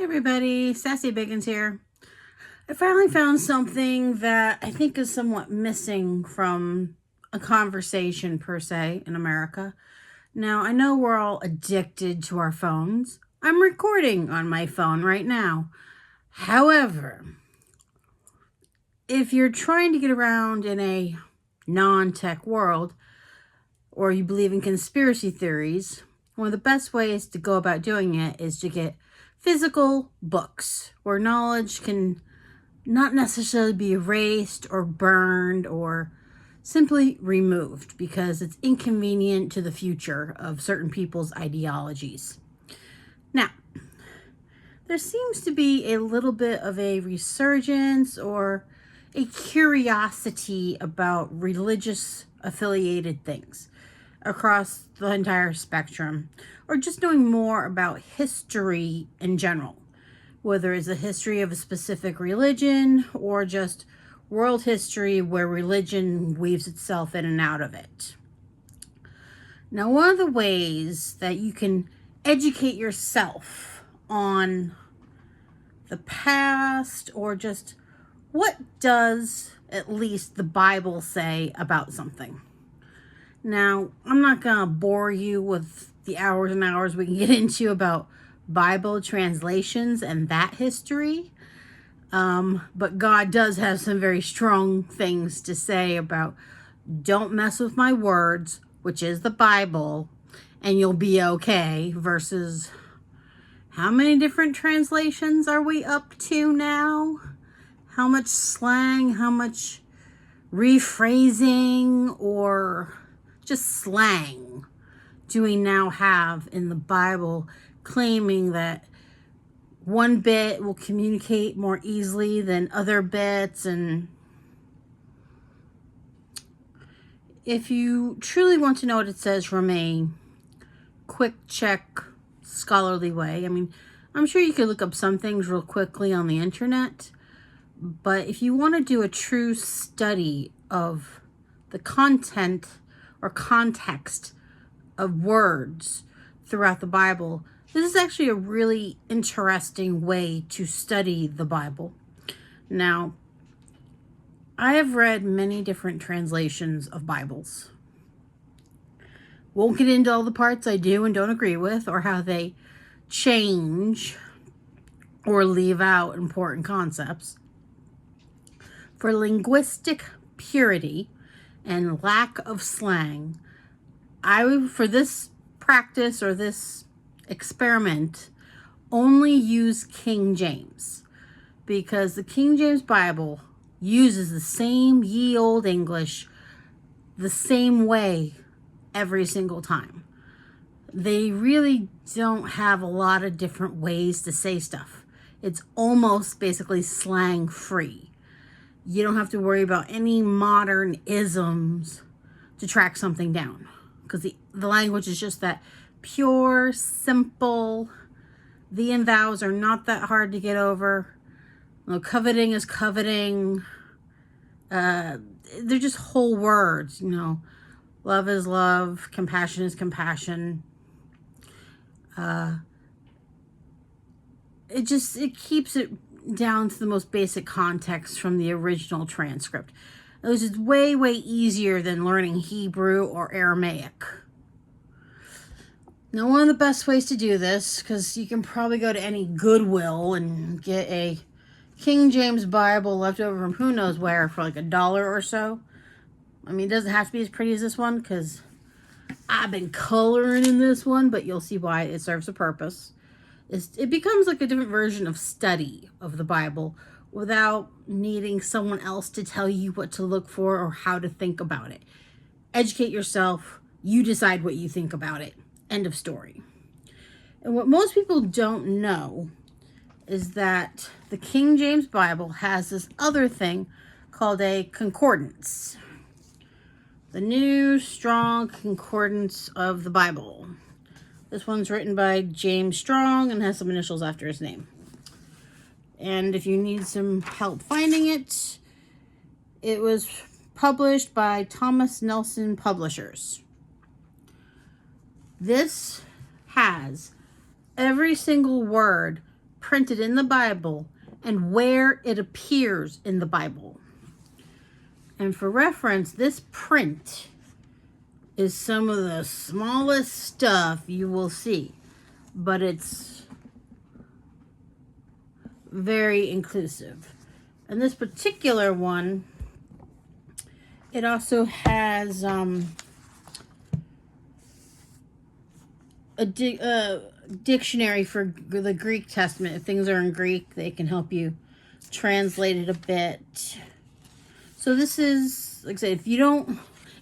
Everybody, Sasseleigh Biggons here. I finally found something that I think is somewhat missing from a conversation per se in America. Now, I know we're all addicted to our phones. I'm recording on my phone right now. However, if you're trying to get around in a non-tech world, or you believe in conspiracy theories, one of the best ways to go about doing it is to get physical books where knowledge can not necessarily be erased or burned or simply removed because it's inconvenient to the future of certain people's ideologies. Now, there seems to be a little bit of a resurgence or a curiosity about religious affiliated things across the entire spectrum, or just knowing more about history in general, whether it's a history of a specific religion or just world history where religion weaves itself in and out of it. Now, one of the ways that you can educate yourself on the past, or just what does at least the Bible say about something. Now, I'm not going to bore you with the hours and hours we can get into about Bible translations and that history. But God does have some very strong things to say about don't mess with my words, which is the Bible, and you'll be okay, versus how many different translations are we up to now? How much slang, how much rephrasing, or just slang do we now have in the Bible, claiming that one bit will communicate more easily than other bits? And if you truly want to know what it says from a quick check scholarly way, I'm sure you could look up some things real quickly on the internet, but if you want to do a true study of the content or context of words throughout the Bible, this is actually a really interesting way to study the Bible. Now, I have read many different translations of Bibles. Won't get into all the parts I do and don't agree with, or how they change or leave out important concepts. For linguistic purity and lack of slang, for this practice or this experiment, only use King James, because the King James Bible uses the same ye old English the same way every single time. They really don't have a lot of different ways to say stuff. It's almost basically slang free. You don't have to worry about any modern isms to track something down, because the language is just that pure, simple. Thee and thous are not that hard to get over. Coveting is coveting. They're just whole words, Love is love. Compassion is compassion. It keeps it down to the most basic context from the original transcript. It was just way, way easier than learning Hebrew or Aramaic. Now, one of the best ways to do this, because you can probably go to any Goodwill and get a King James Bible left over from who knows where for like $1 or so. It doesn't have to be as pretty as this one, because I've been coloring in this one, but you'll see why it serves a purpose. It becomes like a different version of study of the Bible without needing someone else to tell you what to look for or how to think about it. Educate yourself. You decide what you think about it. End of story. And what most people don't know is that the King James Bible has this other thing called a concordance. The New Strong Concordance of the Bible. This one's written by James Strong and has some initials after his name. And if you need some help finding it, it was published by Thomas Nelson Publishers. This has every single word printed in the Bible and where it appears in the Bible. And for reference, this print is some of the smallest stuff you will see, but it's very inclusive. And this particular one, it also has a dictionary for the Greek Testament. If things are in Greek, they can help you translate it a bit. So this is, like I said,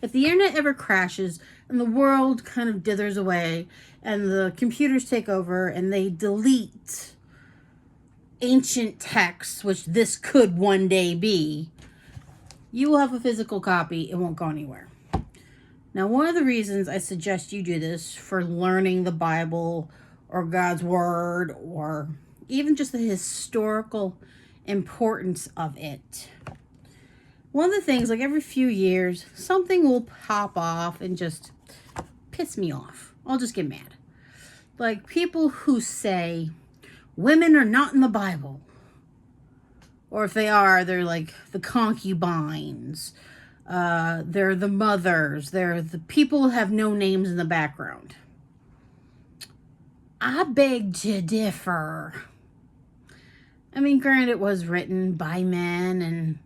if the internet ever crashes and the world kind of dithers away and the computers take over and they delete ancient texts, which this could one day be, you will have a physical copy. It won't go anywhere. Now, one of the reasons I suggest you do this for learning the Bible or God's Word or even just the historical importance of it. One of the things, like every few years, something will pop off and just piss me off. I'll just get mad. Like people who say women are not in the Bible. Or if they are, they're like the concubines. They're the mothers. They're the people who have no names in the background. I beg to differ. I mean, granted, it was written by men and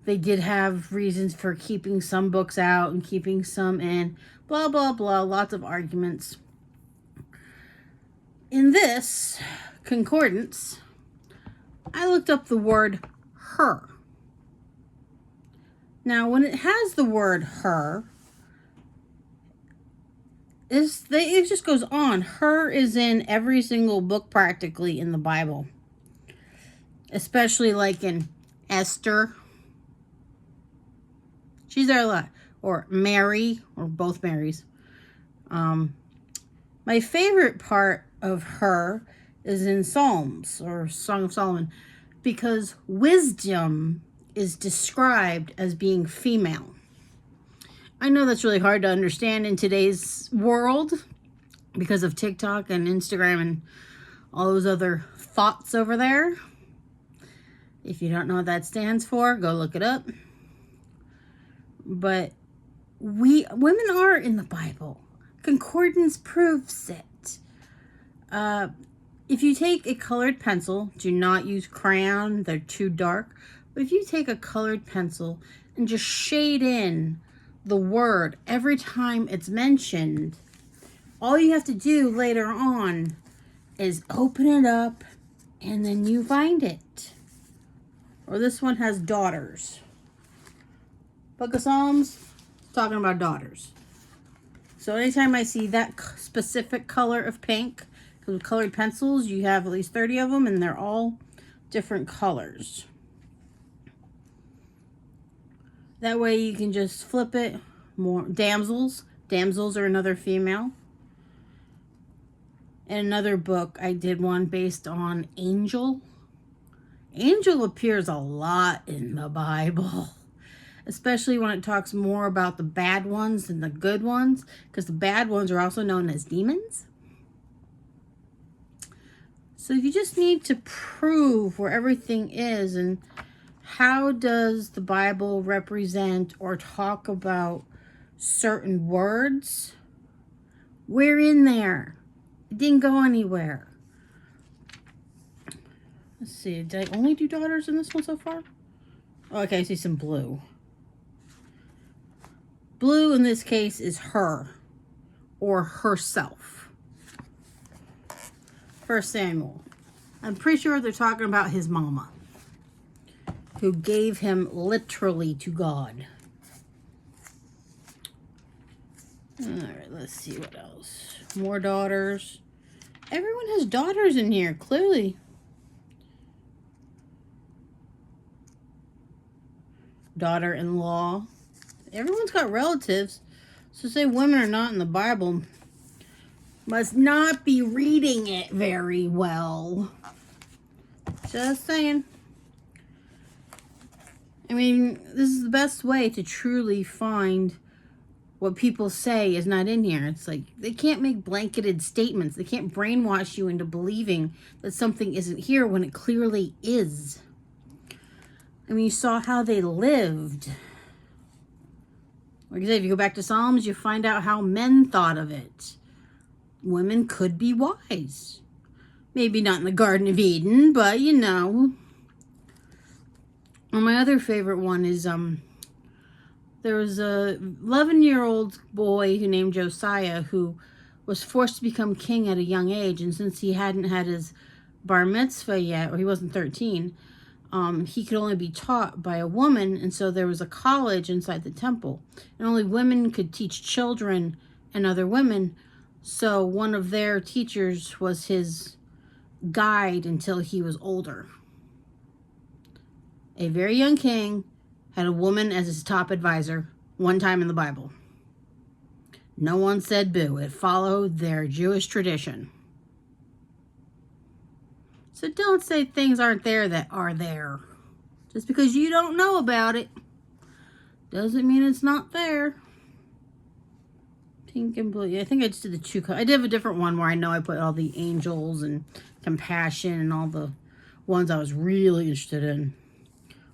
they did have reasons for keeping some books out and keeping some in. Blah, blah, blah. Lots of arguments. In this concordance, I looked up the word her. Now, when it has the word her, it just goes on. Her is in every single book practically in the Bible. Especially like in Esther. She's there a lot. Or Mary, or both Marys. My favorite part of her is in Psalms, or Song of Solomon, because wisdom is described as being female. I know that's really hard to understand in today's world because of TikTok and Instagram and all those other thoughts over there. If you don't know what that stands for, go look it up. But women are in the Bible. Concordance proves it. If you take a colored pencil, do not use crayon, they're too dark. But if you take a colored pencil and just shade in the word every time it's mentioned, all you have to do later on is open it up and then you find it. Or this one has daughters. Book of Psalms, talking about daughters. So anytime I see that specific color of pink, because with colored pencils, you have at least 30 of them, and they're all different colors. That way you can just flip it. More damsels. Damsels are another female. In another book, I did one based on angel. Angel appears a lot in the Bible. Especially when it talks more about the bad ones than the good ones. Because the bad ones are also known as demons. So you just need to prove where everything is. And how does the Bible represent or talk about certain words? We're in there. It didn't go anywhere. Let's see. Did I only do daughters in this one so far? Oh, okay, I see some blue. Blue in this case is her or herself. 1 Samuel. I'm pretty sure they're talking about his mama, who gave him literally to God. Alright, let's see what else. More daughters. Everyone has daughters in here, clearly. Daughter-in-law. Everyone's got relatives. So say women are not in the Bible, must not be reading it very well. Just saying. I mean, this is the best way to truly find what people say is not in here. It's like they can't make blanketed statements. They can't brainwash you into believing that something isn't here when it clearly is. I mean, you saw how they lived. Like I said, if you go back to Psalms, you find out how men thought of it. Women could be wise. Maybe not in the Garden of Eden, but you know. Well, my other favorite one is there was a 11-year-old boy who named Josiah who was forced to become king at a young age, and since he hadn't had his bar mitzvah yet, or he wasn't 13, he could only be taught by a woman, and so there was a college inside the temple, and only women could teach children and other women. So one of their teachers was his guide until he was older. A very young king had a woman as his top advisor one time in the Bible. No one said boo. It followed their Jewish tradition. So don't say things aren't there that are there. Just because you don't know about it doesn't mean it's not there. Pink and blue. I think I just did the two colors. I did have a different one where I know I put all the angels and compassion and all the ones I was really interested in.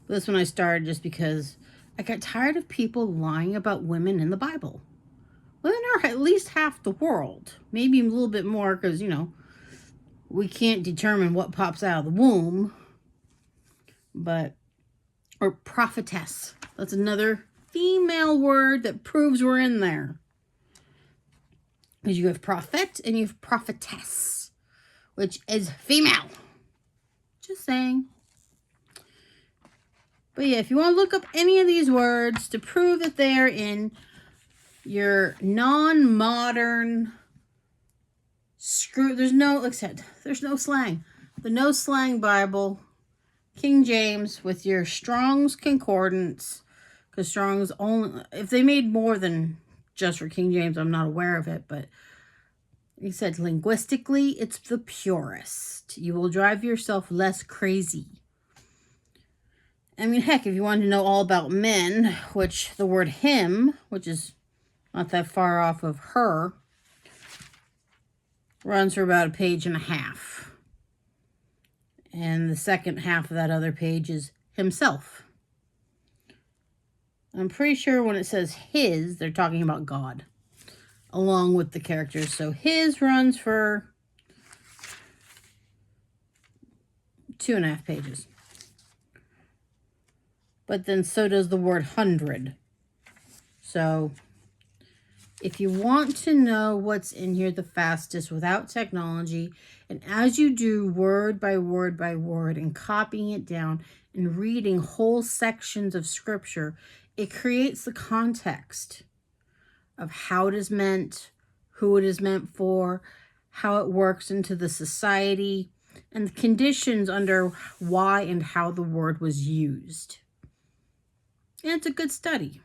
But this one I started just because I got tired of people lying about women in the Bible. Women are at least half the world. Maybe a little bit more because, you know, we can't determine what pops out of the womb. But, or prophetess. That's another female word that proves we're in there. Because you have prophet and you have prophetess, which is female. Just saying. But yeah, if you want to look up any of these words to prove that they are in your non-modern there's no slang. The no slang Bible, King James with your Strong's Concordance, because Strong's only, if they made more than just for King James, I'm not aware of it, but he said linguistically, it's the purest. You will drive yourself less crazy. I mean, heck, if you want to know all about men, which the word him, which is not that far off of her, runs for about a page and a half. And the second half of that other page is himself. I'm pretty sure when it says his, they're talking about God, along with the characters. So his runs for 2.5 pages. But then so does the word hundred. So if you want to know what's in here the fastest without technology, and as you do word by word by word and copying it down and reading whole sections of scripture, it creates the context of how it is meant, who it is meant for, how it works into the society, and the conditions under why and how the word was used. And it's a good study.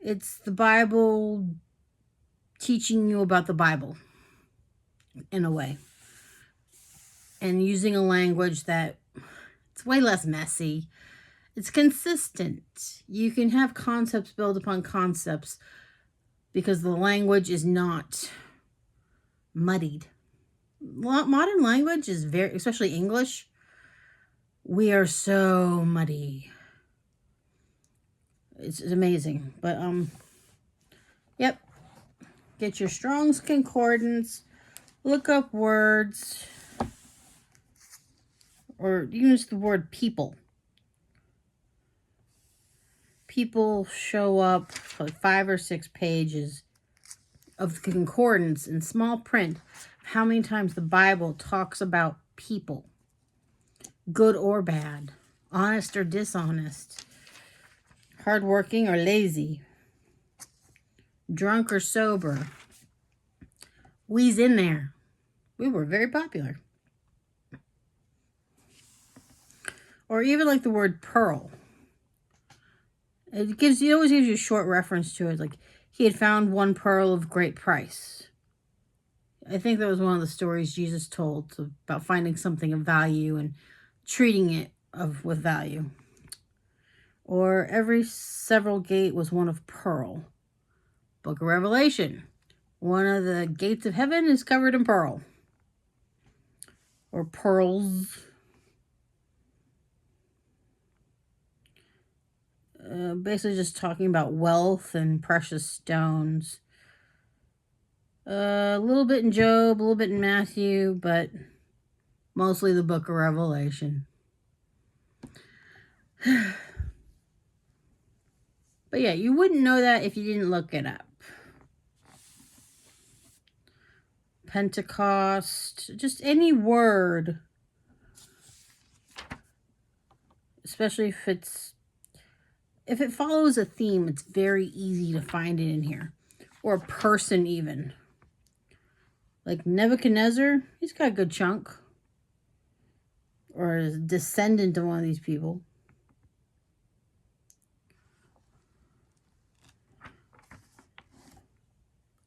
It's the Bible teaching you about the Bible, in a way. And using a language that it's way less messy. It's consistent. You can have concepts build upon concepts because the language is not muddied. Modern language is very, especially English, we are so muddy. It's amazing. But, yep. Get your Strong's Concordance. Look up words. Or use the word people. People show up like 5 or 6 pages of the concordance in small print. How many times the Bible talks about people. Good or bad. Honest or dishonest. Hardworking or lazy. Drunk or sober. We's in there. We were very popular. Or even like the word pearl. It always gives you a short reference to it. Like, he had found one pearl of great price. I think that was one of the stories Jesus told about finding something of value and treating it with value. Or every several gate was one of pearl. Book of Revelation. One of the gates of heaven is covered in pearl. Or pearls. Basically just talking about wealth and precious stones. A little bit in Job, a little bit in Matthew, but mostly the Book of Revelation. But yeah, you wouldn't know that if you didn't look it up. Pentecost, just any word, especially if it follows a theme, it's very easy to find it in here. Or a person even. Like Nebuchadnezzar, he's got a good chunk. Or a descendant of one of these people.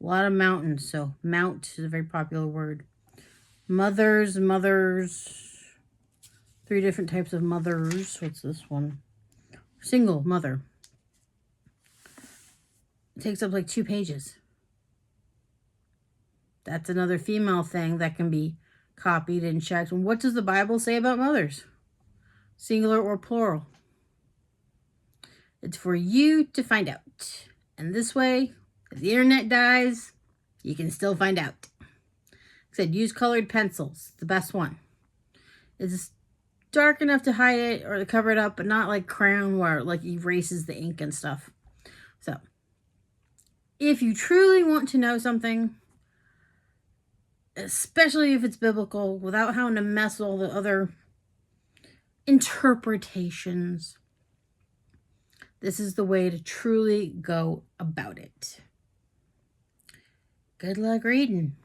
A lot of mountains, so mount is a very popular word. Mothers. 3 different types of mothers. What's this one? Single mother. It takes up like 2 pages. That's another female thing that can be copied and checked. And what does the Bible say about mothers? Singular or plural? It's for you to find out. And this way, if the internet dies, you can still find out. Like I said, use colored pencils. The best one. It's dark enough to hide it or to cover it up, but not like crayon where it like erases the ink and stuff. So, if you truly want to know something, especially if it's biblical, without having to mess with all the other interpretations, this is the way to truly go about it. Good luck reading.